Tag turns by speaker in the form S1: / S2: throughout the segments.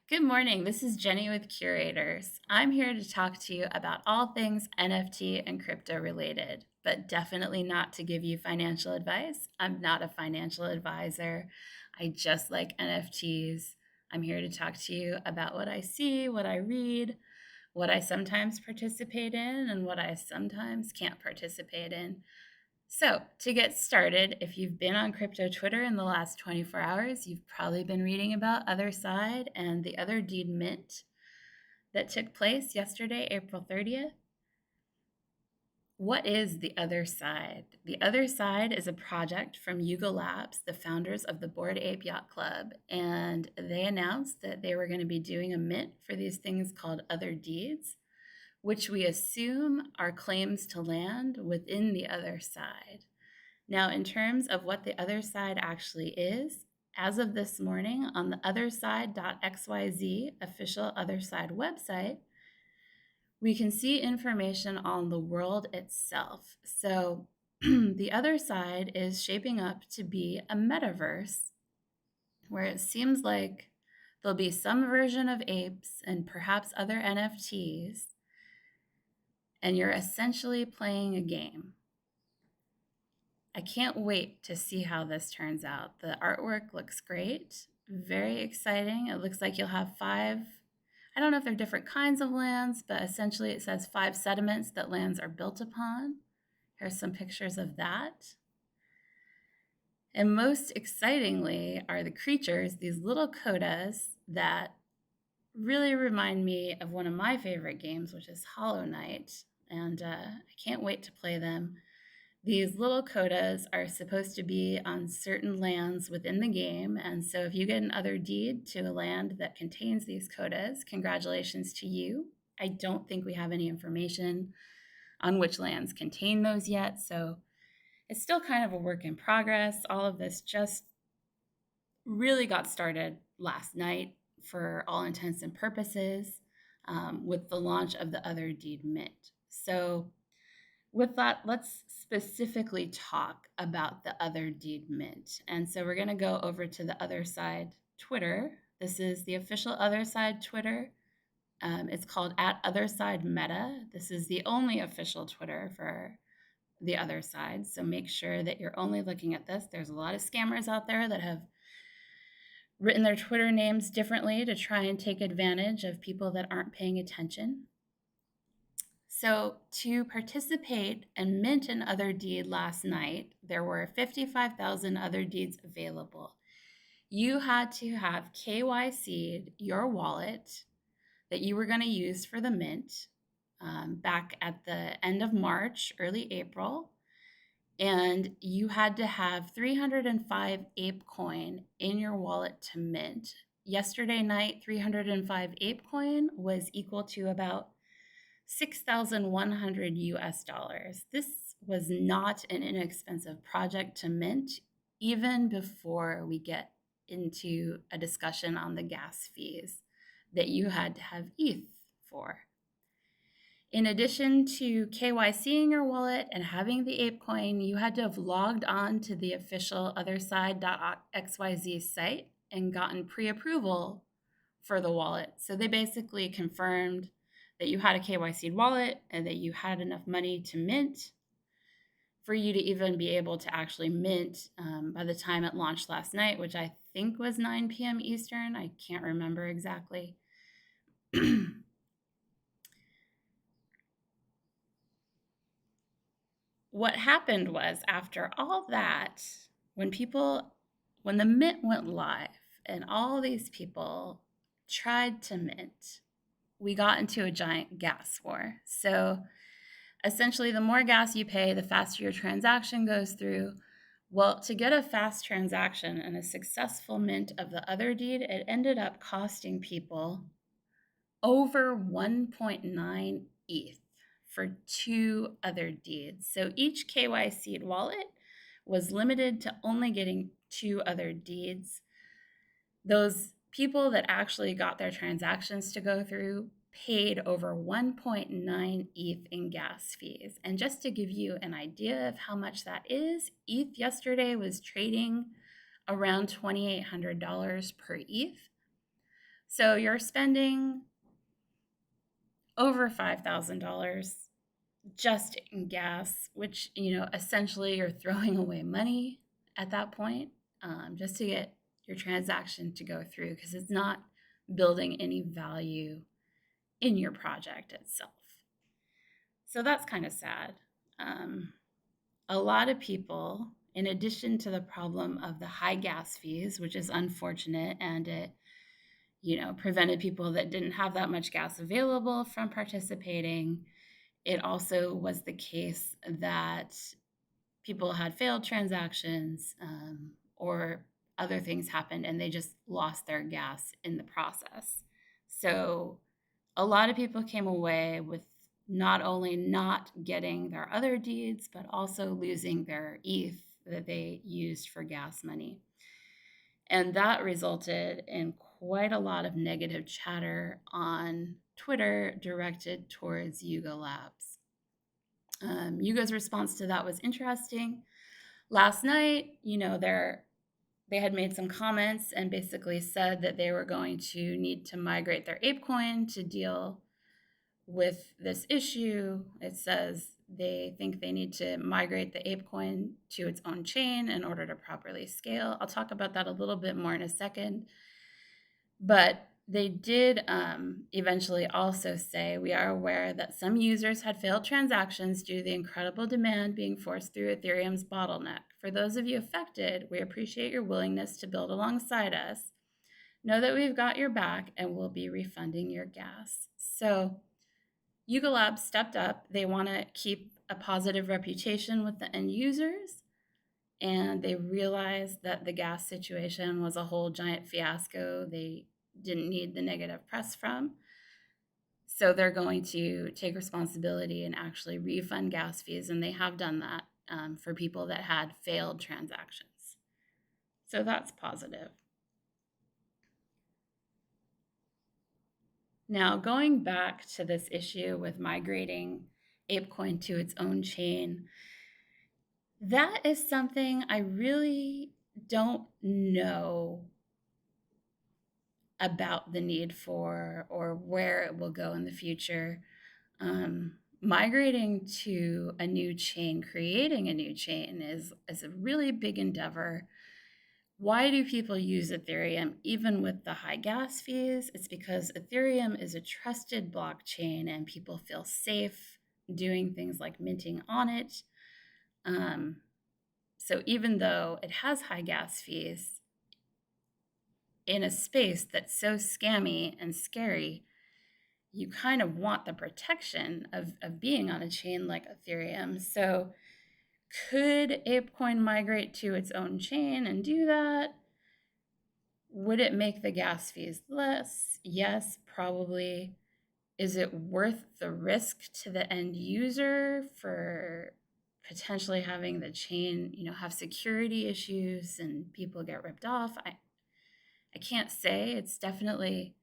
S1: Good morning. This is Jenny with Curators. I'm here to talk to you about all things NFT and crypto related, but definitely not to give you financial advice. I'm not a financial advisor. I just like NFTs. I'm here to talk to you about what I see, what I read, what I sometimes participate in, and what I sometimes can't participate in. So, to get started, if you've been on crypto Twitter in the last 24 hours, you've probably been reading about Otherside and the other deed mint that took place yesterday, April 30th. What is the Other Side? The Other Side is a project from Yuga Labs, the founders of the Bored Ape Yacht Club, and they announced that they were going to be doing a mint for these things called other deeds, which we assume are claims to land within the other side. Now, in terms of what the other side actually is, as of this morning on the otherside.xyz official Otherside website, we can see information on the world itself. So the other side is shaping up to be a metaverse where it seems like there'll be some version of apes and perhaps other NFTs, and you're essentially playing a game. I can't wait to see how this turns out. The artwork looks great, very exciting. It looks like you'll have I don't know if they're different kinds of lands, but essentially it says 5 sediments that lands are built upon. Here's some pictures of that. And most excitingly are the creatures, these little codas that really remind me of one of my favorite games, which is Hollow Knight. And I can't wait to play them. These little codas are supposed to be on certain lands within the game, and so if you get an other deed to a land that contains these codas, congratulations to you. I don't think we have any information on which lands contain those yet, so it's still kind of a work in progress. All of this just really got started last night for all intents and purposes with the launch of the other deed mint. So with that, let's specifically talk about the other deed mint. And so we're going to go over to the Other Side Twitter. This is the official Other Side Twitter. It's called @OthersideMeta. This is the only official Twitter for the Other Side. So make sure that you're only looking at this. There's a lot of scammers out there that have written their Twitter names differently to try and take advantage of people that aren't paying attention. So to participate and mint an other deed last night, there were 55,000 other deeds available. You had to have KYC'd your wallet that you were going to use for the mint back at the end of March, early April. And you had to have 305 ApeCoin in your wallet to mint. Yesterday night, 305 ApeCoin was equal to about 6,100 US dollars. This was not an inexpensive project to mint, even before we get into a discussion on the gas fees that you had to have ETH for. In addition to KYCing your wallet and having the ApeCoin, you had to have logged on to the official otherside.xyz site and gotten pre-approval for the wallet. So they basically confirmed that you had a KYC wallet and that you had enough money to mint for you to even be able to actually mint by the time it launched last night, which I think was 9 p.m. Eastern. I can't remember exactly. What happened was, after all that, when the mint went live and all these people tried to mint, we got into a giant gas war. So essentially, the more gas you pay, the faster your transaction goes through. Well, to get a fast transaction and a successful mint of the other deed, it ended up costing people over 1.9 ETH for 2 other deeds. So each KYC'd wallet was limited to only getting 2 other deeds. Those people that actually got their transactions to go through paid over 1.9 ETH in gas fees. And just to give you an idea of how much that is, ETH yesterday was trading around $2,800 per ETH. So you're spending over $5,000 just in gas, which, essentially you're throwing away money at that point, just to get your transaction to go through, because it's not building any value in your project itself. So that's kind of sad. A lot of people, in addition to the problem of the high gas fees, which is unfortunate, and it prevented people that didn't have that much gas available from participating. It also was the case that people had failed transactions, or other things happened and they just lost their gas in the process. So a lot of people came away with not only not getting their other deeds, but also losing their ETH that they used for gas money. And that resulted in quite a lot of negative chatter on Twitter directed towards Yuga Labs. Yuga's response to that was interesting. Last night, they had made some comments and basically said that they were going to need to migrate their ApeCoin to deal with this issue. It says they think they need to migrate the ApeCoin to its own chain in order to properly scale. I'll talk about that a little bit more in a second. But they did eventually also say, we are aware that some users had failed transactions due to the incredible demand being forced through Ethereum's bottleneck. For those of you affected, we appreciate your willingness to build alongside us. Know that we've got your back and we'll be refunding your gas. So Yuga Labs stepped up. They want to keep a positive reputation with the end users, and they realized that the gas situation was a whole giant fiasco they didn't need the negative press from. So they're going to take responsibility and actually refund gas fees, and they have done that for people that had failed transactions. So that's positive. Now, going back to this issue with migrating ApeCoin to its own chain, that is something I really don't know about the need for or where it will go in the future. Migrating to a new chain, creating a new chain is a really big endeavor. Why do people use Ethereum even with the high gas fees? It's because Ethereum is a trusted blockchain and people feel safe doing things like minting on it. So even though it has high gas fees, in a space that's so scammy and scary, you kind of want the protection of being on a chain like Ethereum. So could ApeCoin migrate to its own chain and do that? Would it make the gas fees less? Yes, probably. Is it worth the risk to the end user for potentially having the chain, have security issues and people get ripped off? I can't say. It's definitely,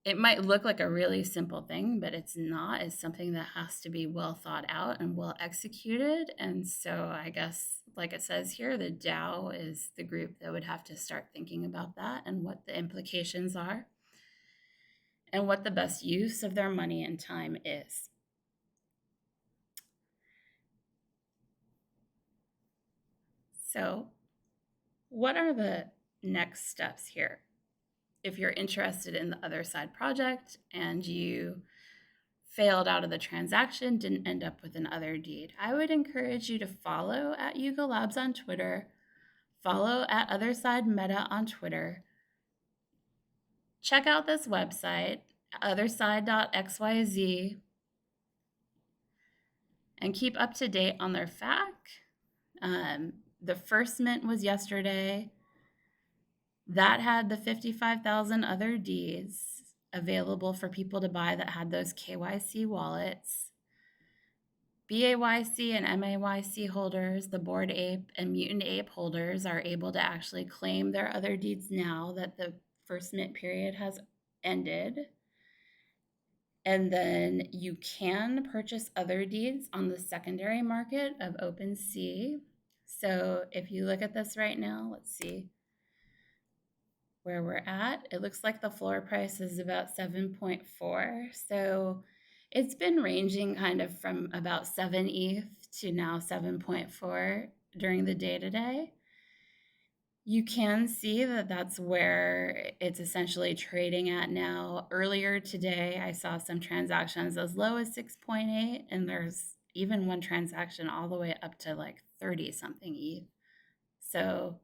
S1: it might look like a really simple thing, but it's not. It's something that has to be well thought out and well executed. And so I guess, like it says here, the DAO is the group that would have to start thinking about that and what the implications are and what the best use of their money and time is. So what are the next steps here? If you're interested in the Otherside project and you failed out of the transaction, didn't end up with an other deed, I would encourage you to follow at Yuga Labs on Twitter, follow at Otherside Meta on Twitter, check out this website, otherside.xyz, and keep up to date on their FAQ. The first mint was yesterday. That had the 55,000 other deeds available for people to buy that had those KYC wallets. BAYC and MAYC holders, the Bored Ape and Mutant Ape holders, are able to actually claim their other deeds now that the first mint period has ended. And then you can purchase other deeds on the secondary market of OpenSea. So if you look at this right now, let's see. where we're at. It looks like the floor price is about 7.4. So it's been ranging kind of from about 7 ETH to now 7.4 during the day today. You can see that that's where it's essentially trading at now. Earlier today, I saw some transactions as low as 6.8, and there's even one transaction all the way up to like 30 something ETH. So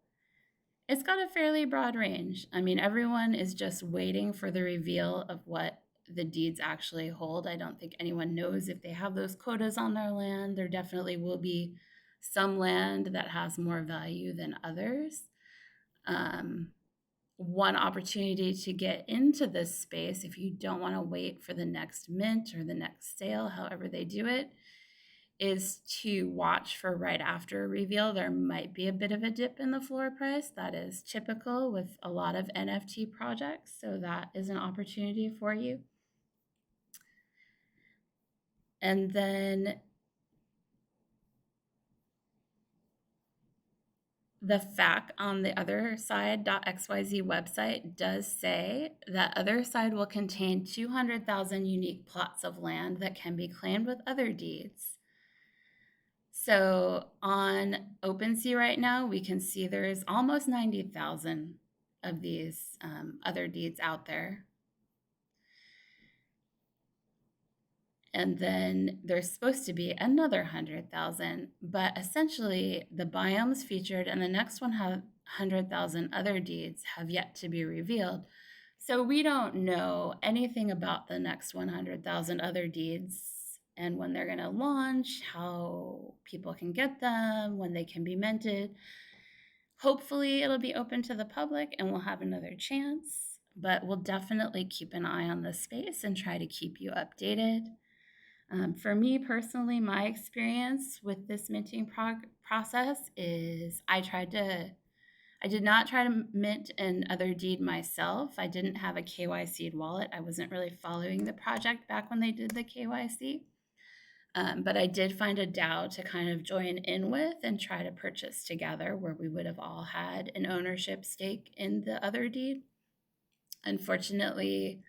S1: it's got a fairly broad range. I mean, everyone is just waiting for the reveal of what the deeds actually hold. I don't think anyone knows if they have those quotas on their land. There definitely will be some land that has more value than others. One opportunity to get into this space, if you don't want to wait for the next mint or the next sale, however they do it, is to watch for right after a reveal. There might be a bit of a dip in the floor price. That is typical with a lot of NFT projects. So that is an opportunity for you. And then the FAQ on the Otherside.xyz website does say that Otherside will contain 200,000 unique plots of land that can be claimed with other deeds. So on OpenSea right now, we can see there's almost 90,000 of these other deeds out there. And then there's supposed to be another 100,000, but essentially the biomes featured and the next 100,000 other deeds have yet to be revealed. So we don't know anything about the next 100,000 other deeds and when they're going to launch, how people can get them, when they can be minted. Hopefully it'll be open to the public and we'll have another chance, but we'll definitely keep an eye on this space and try to keep you updated. For me personally, my experience with this minting process is I did not try to mint an other deed myself. I didn't have a KYC'd wallet. I wasn't really following the project back when they did the KYC. But I did find a DAO to kind of join in with and try to purchase together where we would have all had an ownership stake in the other deed. Unfortunately,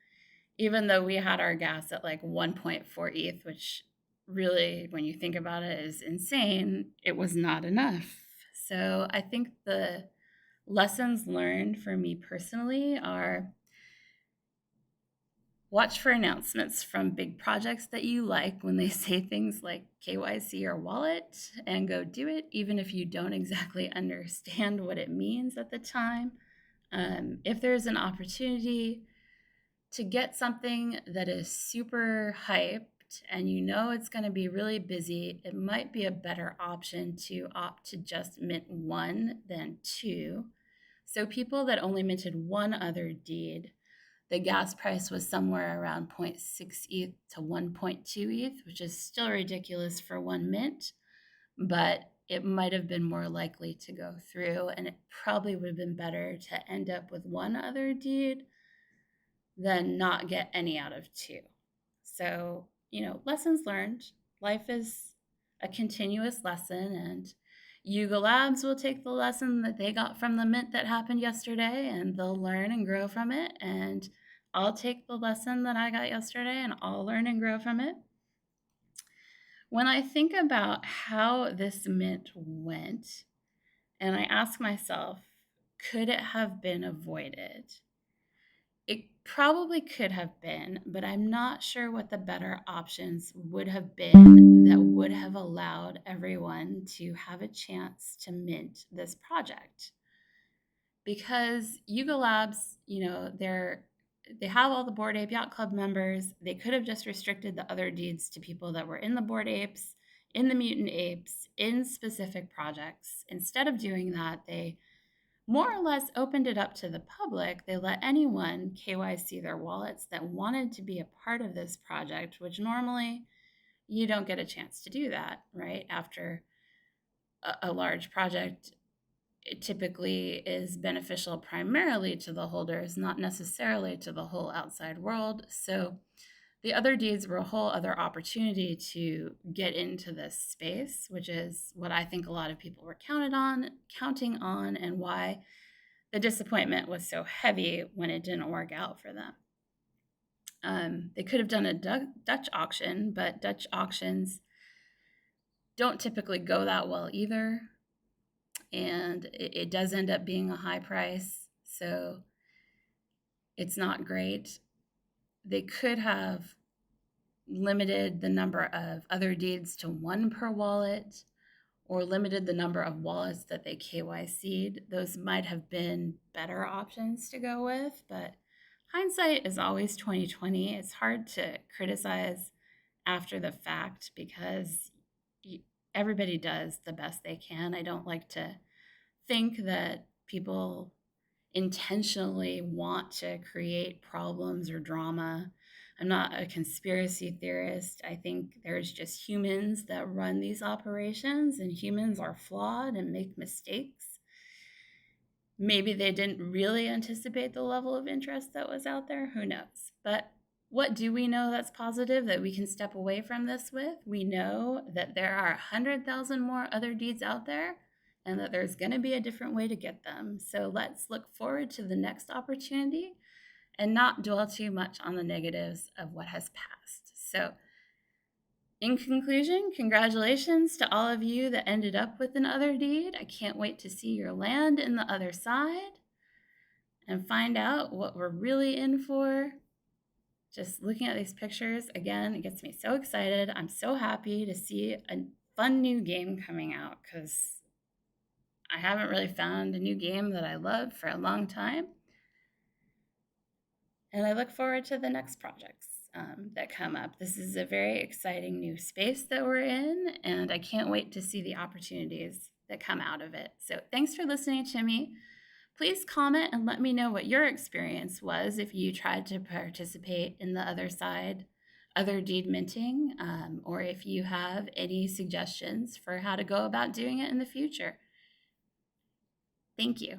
S1: even though we had our gas at like 1.4 ETH, which really, when you think about it, is insane, it was not enough. So I think the lessons learned for me personally are watch for announcements from big projects that you like when they say things like KYC or wallet and go do it, even if you don't exactly understand what it means at the time. If there's an opportunity to get something that is super hyped and you know it's going to be really busy, it might be a better option to opt to just mint one than two. So people that only minted one other deed, the gas price was somewhere around 0.6 ETH to 1.2 ETH, which is still ridiculous for one mint, but it might have been more likely to go through, and it probably would have been better to end up with one other deed than not get any out of two. So, lessons learned. Life is a continuous lesson, and Yuga Labs will take the lesson that they got from the mint that happened yesterday, and they'll learn and grow from it. And I'll take the lesson that I got yesterday, and I'll learn and grow from it. When I think about how this mint went, and I ask myself, could it have been avoided? It probably could have been, but I'm not sure what the better options would have been that would have allowed everyone to have a chance to mint this project. Because Yuga Labs, they have all the Bored Ape Yacht Club members. They could have just restricted the other deeds to people that were in the Bored Apes, in the Mutant Apes, in specific projects. Instead of doing that, they more or less opened it up to the public. They let anyone KYC their wallets that wanted to be a part of this project, which normally you don't get a chance to do that, right? After a large project, it typically is beneficial primarily to the holders, not necessarily to the whole outside world. So the other deeds were a whole other opportunity to get into this space, which is what I think a lot of people were counting on, and why the disappointment was so heavy when it didn't work out for them. They could have done a Dutch auction, but Dutch auctions don't typically go that well either. And it does end up being a high price, so it's not great. They could have limited the number of other deeds to one per wallet, or limited the number of wallets that they KYC'd. Those might have been better options to go with, but hindsight is always 2020. It's hard to criticize after the fact because everybody does the best they can. I don't like to think that people intentionally want to create problems or drama. I'm not a conspiracy theorist. I think there's just humans that run these operations, and humans are flawed and make mistakes. Maybe they didn't really anticipate the level of interest that was out there. Who knows? But what do we know that's positive that we can step away from this with? We know that there are 100,000 more other deeds out there, and that there's going to be a different way to get them. So let's look forward to the next opportunity and not dwell too much on the negatives of what has passed. So in conclusion, congratulations to all of you that ended up with an other deed. I can't wait to see your land in the other side and find out what we're really in for. Just looking at these pictures, again, it gets me so excited. I'm so happy to see a fun new game coming out because I haven't really found a new game that I love for a long time. And I look forward to the next projects that come up. This is a very exciting new space that we're in, and I can't wait to see the opportunities that come out of it. So thanks for listening to me. Please comment and let me know what your experience was if you tried to participate in the Otherside, other deed minting, or if you have any suggestions for how to go about doing it in the future. Thank you.